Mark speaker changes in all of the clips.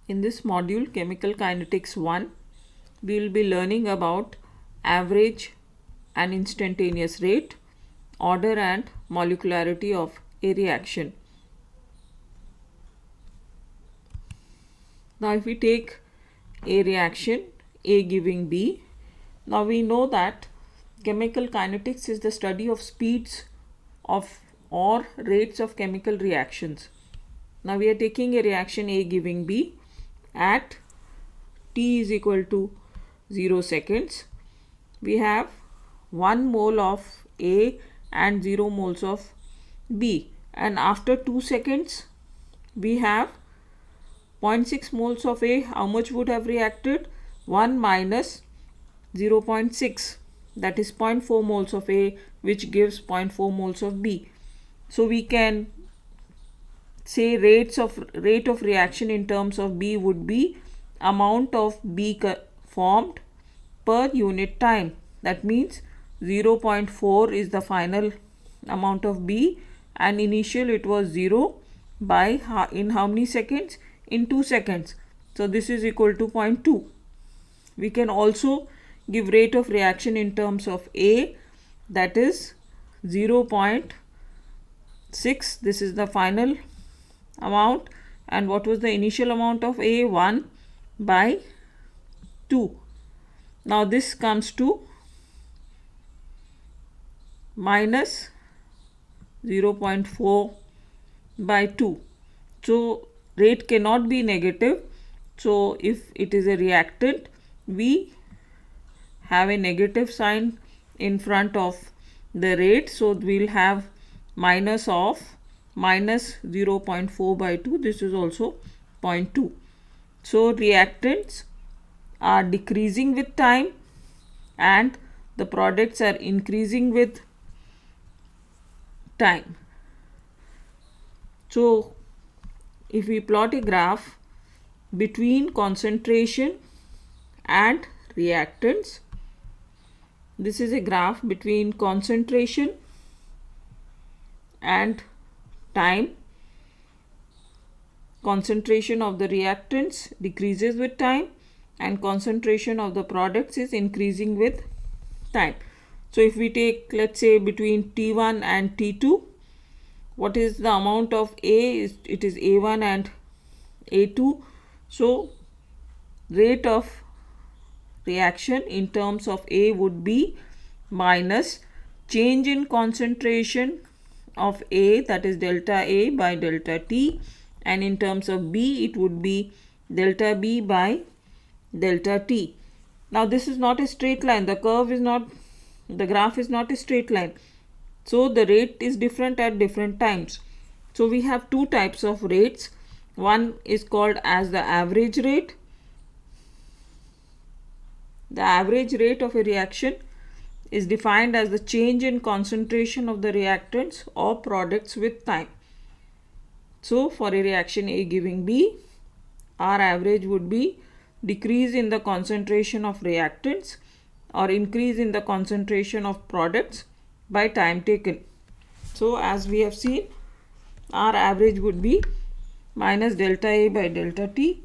Speaker 1: In this module, Chemical Kinetics 1, we will be learning about average and instantaneous rate, order and molecularity of a reaction. Now, if we take a reaction A giving B, now we know that chemical kinetics is the study of speeds of or rates of chemical reactions. Now we are taking a reaction A giving B at t is equal to 0 seconds. We have 1 mole of A and 0 moles of B, and after 2 seconds we have 0.6 moles of A. How much would have reacted? 1 minus 0.6, that is 0.4 moles of A, which gives 0.4 moles of B. So we can say rate of reaction in terms of B would be amount of B formed per unit time. That means 0.4 is the final amount of B, and initial it was 0 by in how many seconds? In 2 seconds. So this is equal to 0.2. We can also give rate of reaction in terms of A, that is 0.6. This is the final amount, and what was the initial amount of A? 1 by 2. Now this comes to minus 0.4 by 2. So rate cannot be negative. So if it is a reactant, we have a negative sign in front of the rate. So we'll have minus of minus 0.4 by 2. This is also 0.2. So reactants are decreasing with time and the products are increasing with time. So if we plot a graph between concentration and reactants, this is a graph between concentration and time. Concentration of the reactants decreases with time and concentration of the products is increasing with time. So if we take, let's say, between T1 and T2, what is the amount of A? It is A1 and A2. So rate of reaction in terms of A would be minus change in concentration of A, that is delta A by delta T, and in terms of B it would be delta B by delta T. Now this is not a straight line. The graph is not a straight line. So the rate is different at different times. So we have two types of rates. One is called as the average rate. The average rate of a reaction is defined as the change in concentration of the reactants or products with time. So for a reaction A giving B, our average would be decrease in the concentration of reactants or increase in the concentration of products by time taken. So as we have seen, our average would be minus delta A by delta T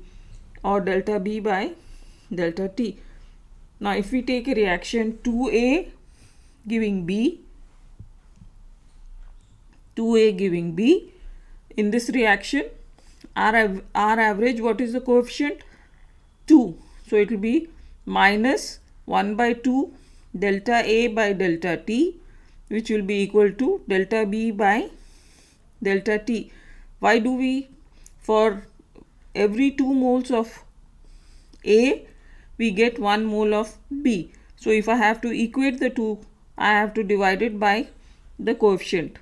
Speaker 1: or delta B by delta T. Now if we take a reaction 2A giving B, 2A giving B, in this reaction our average, what is the coefficient? 2. So it will be minus 1 by 2 delta A by delta T, which will be equal to delta B by delta T. Why do we, for every 2 moles of A, we get 1 mole of B. So if I have to equate the two, I have to divide it by the coefficient.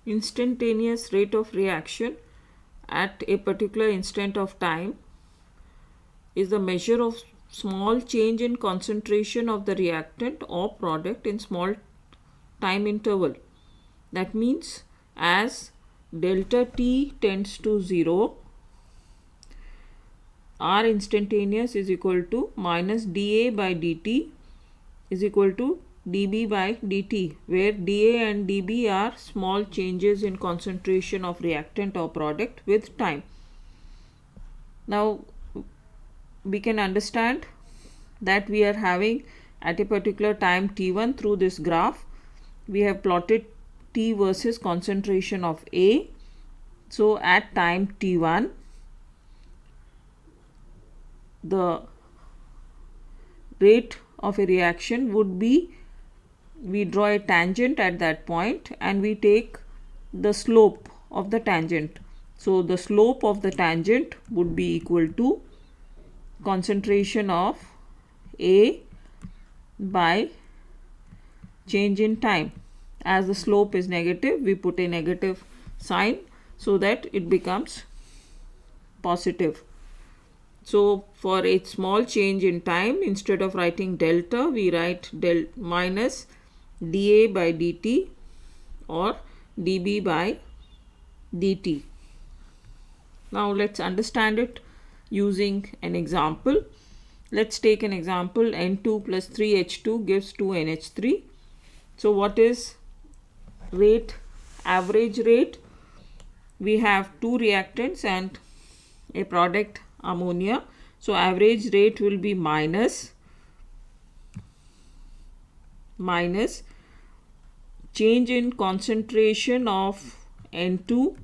Speaker 1: Instantaneous rate of reaction at a particular instant of time is the measure of small change in concentration of the reactant or product in small time interval. That means as delta T tends to 0, R instantaneous is equal to minus dA by dt is equal to dB by dt, where dA and dB are small changes in concentration of reactant or product with time. Now we can understand that we are having at a particular time t1 through this graph we have plotted T versus concentration of A. So at time t1 the rate of a reaction would be, we draw a tangent at that point and we take the slope of the tangent. So the slope of the tangent would be equal to concentration of A by change in time. As the slope is negative, we put a negative sign so that it becomes positive. So for a small change in time, instead of writing delta, we write minus dA by dt or dB by dt. Now let's understand it using an example. Let's take an example. N2 plus 3H2 gives 2NH3. So what is rate, average rate? We have two reactants and a product ammonia. So average rate will be minus change in concentration of N2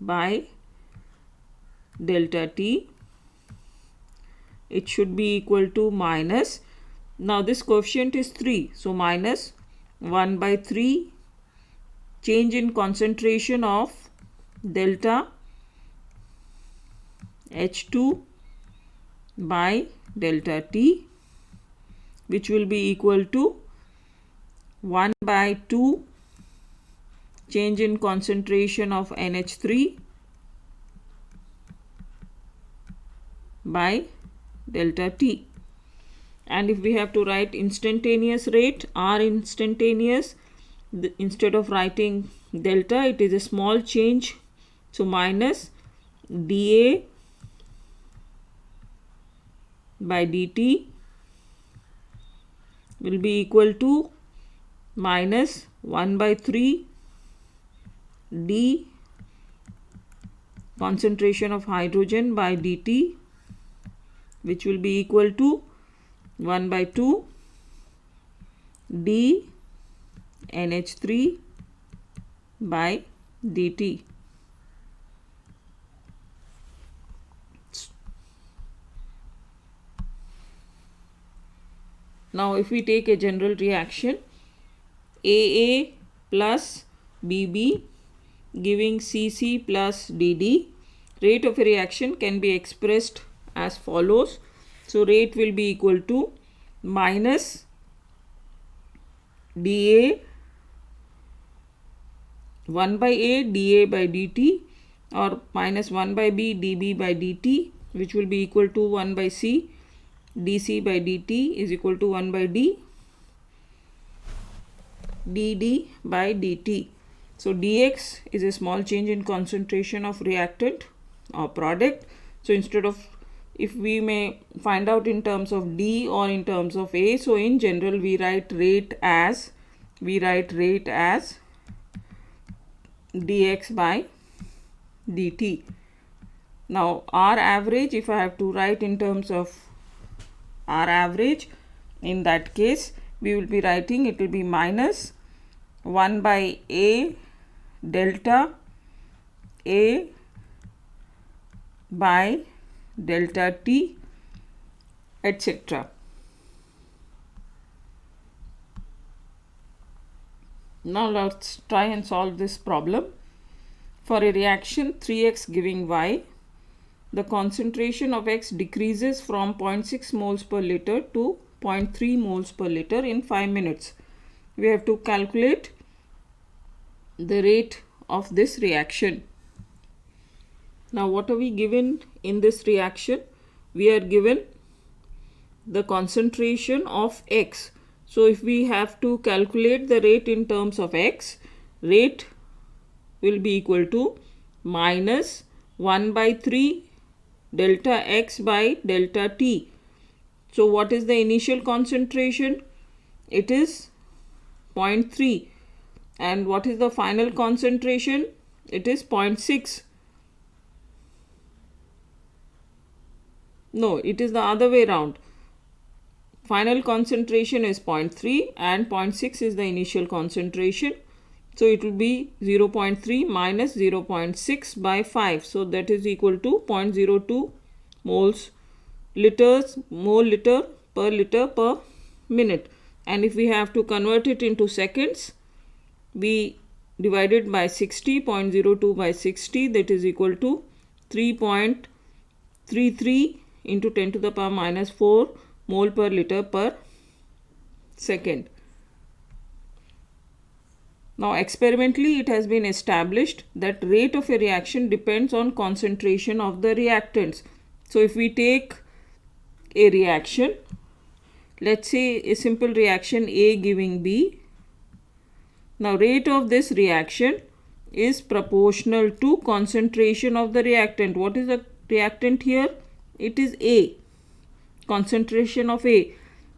Speaker 1: by delta T. It should be equal to minus, now this coefficient is 3, so minus 1 by 3 change in concentration of delta H2 by delta T, which will be equal to 1 by 2 change in concentration of NH3 by delta T. And if we have to write instantaneous rate, R instantaneous, instead of writing delta, it is a small change, so minus dA by dt will be equal to minus 1 by 3 d concentration of hydrogen by dt, which will be equal to 1 by 2 d NH3 by dt. Now if we take a general reaction, AA plus BB giving CC plus DD, rate of a reaction can be expressed as follows. So rate will be equal to minus dA 1 by A dA by dt or minus 1 by B dB by dt, which will be equal to 1 by C dC by dt is equal to 1 by D dd by dt. So dx is a small change in concentration of reactant or product. So instead of, if we may find out in terms of D or in terms of A, so in general we write rate as dx by dt. Now R average, if I have to write in terms of R average, in that case we will be writing, it will be minus 1 by A delta A by delta T, etc. Now let's try and solve this problem. For a reaction 3x giving y, the concentration of X decreases from 0.6 moles per liter to 0.3 moles per liter in 5 minutes. We have to calculate the rate of this reaction. Now what are we given in this reaction? We are given the concentration of X. So if we have to calculate the rate in terms of X, rate will be equal to minus 1 by 3 delta X by delta T. So what is the initial concentration? It is 0.3. And what is the final concentration? It is 0.6. No, it is the other way round. Final concentration is 0.3 and 0.6 is the initial concentration. So it will be 0.3 minus 0.6 by 5. So that is equal to 0.02 mole liter per minute. And if we have to convert it into seconds, we divide it by 60, 0.02 by 60, that is equal to 3.33 into 10 to the power minus 4 mole per liter per second. Now experimentally it has been established that rate of a reaction depends on concentration of the reactants. So if we take a reaction, let's say a simple reaction A giving B. Now rate of this reaction is proportional to concentration of the reactant. What is the reactant here? It is A, concentration of A.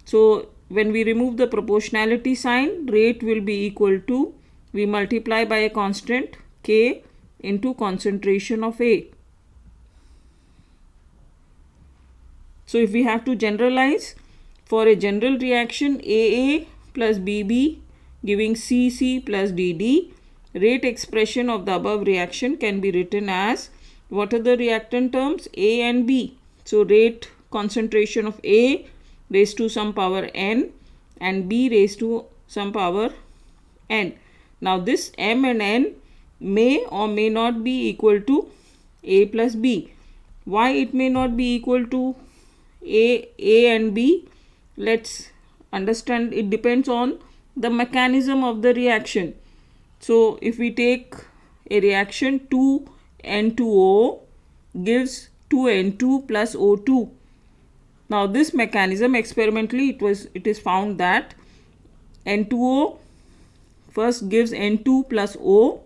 Speaker 1: So when we remove the proportionality sign, rate will be equal to, we multiply by a constant K into concentration of A. So if we have to generalize, for a general reaction AA plus BB giving CC plus DD, rate expression of the above reaction can be written as, what are the reactant terms? A and B. So rate concentration of A raised to some power n and B raised to some power n. Now this m and n may or may not be equal to A plus B. Why it may not be equal to A and B? Let's understand. It depends on the mechanism of the reaction. So if we take a reaction, 2N2O gives 2N2 plus O2. Now this mechanism, experimentally it is found that N2O first gives N2 plus O,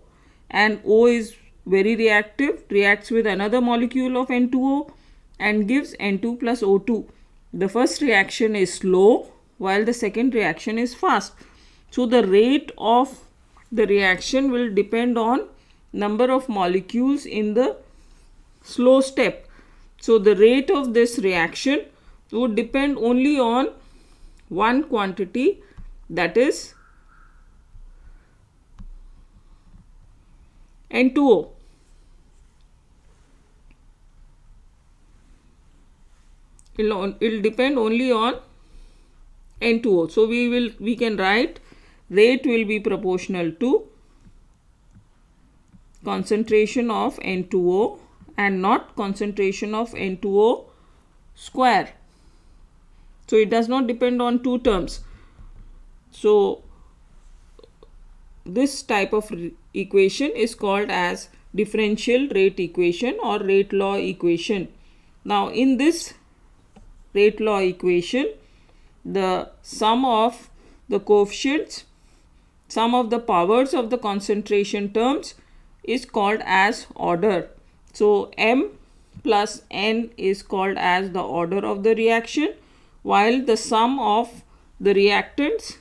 Speaker 1: and O is very reactive, reacts with another molecule of N2O and gives N2 plus O2. The first reaction is slow while the second reaction is fast. So the rate of the reaction will depend on number of molecules in the slow step. So the rate of this reaction would depend only on one quantity, that is N2O. It will depend only on N2O. So we can write rate will be proportional to concentration of N2O and not concentration of N2O square. So it does not depend on two terms. So this type of equation is called as differential rate equation or rate law equation. Now in this rate law equation, the sum of the coefficients, sum of the powers of the concentration terms is called as order. So M plus N is called as the order of the reaction, while the sum of the reactants,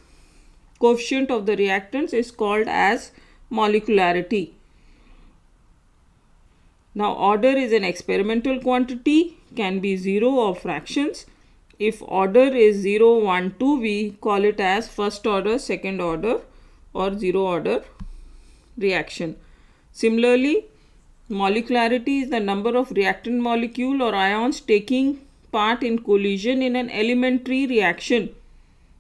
Speaker 1: coefficient of the reactants, is called as molecularity. Now order is an experimental quantity, can be 0 or fractions. If order is 0, 1, 2, we call it as first order, second order or 0 order reaction. Similarly, molecularity is the number of reactant molecule or ions taking part in collision in an elementary reaction.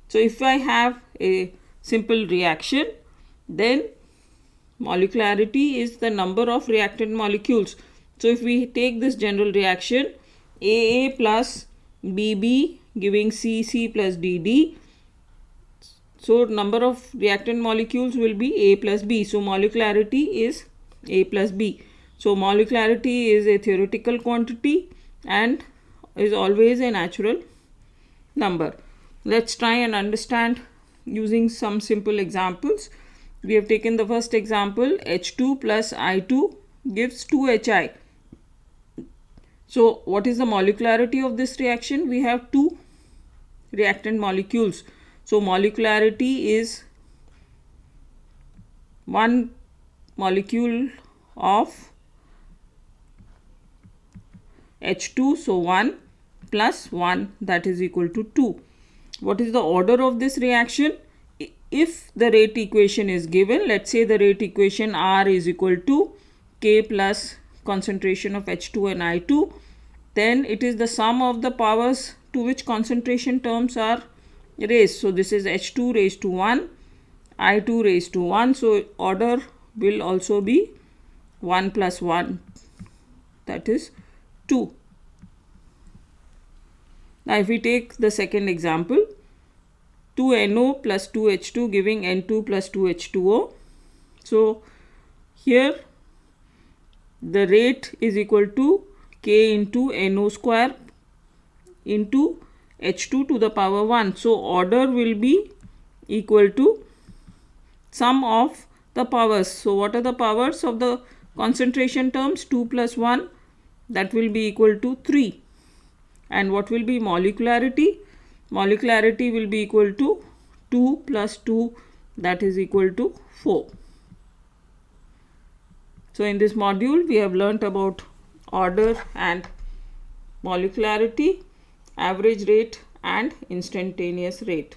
Speaker 1: So if I have a simple reaction, then molecularity is the number of reactant molecules. So if we take this general reaction, AA plus BB giving CC plus DD, so number of reactant molecules will be A plus B. So molecularity is A plus B. So molecularity is a theoretical quantity and is always a natural number. Let's try and understand using some simple examples. We have taken the first example, H2 plus I2 gives 2HI. So what is the molecularity of this reaction? We have two reactant molecules. So molecularity is one molecule of H2, so 1 plus 1, that is equal to 2. What is the order of this reaction? If the rate equation is given, let's say the rate equation R is equal to K plus concentration of H2 and I2, then it is the sum of the powers to which concentration terms are raised. So this is H2 raised to 1, I2 raised to 1. So order will also be 1 plus 1, that is 2. Now if we take the second example, 2NO plus 2H2 giving N2 plus 2H2O. So here the rate is equal to K into NO square into H2 to the power 1. So order will be equal to sum of the powers. So what are the powers of the concentration terms? 2 plus 1, that will be equal to 3. And what will be molecularity? Molecularity will be equal to 2 plus 2, that is equal to 4. So in this module we have learnt about order and molecularity, average rate and instantaneous rate.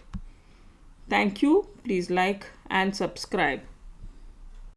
Speaker 1: Thank you. Please like and subscribe.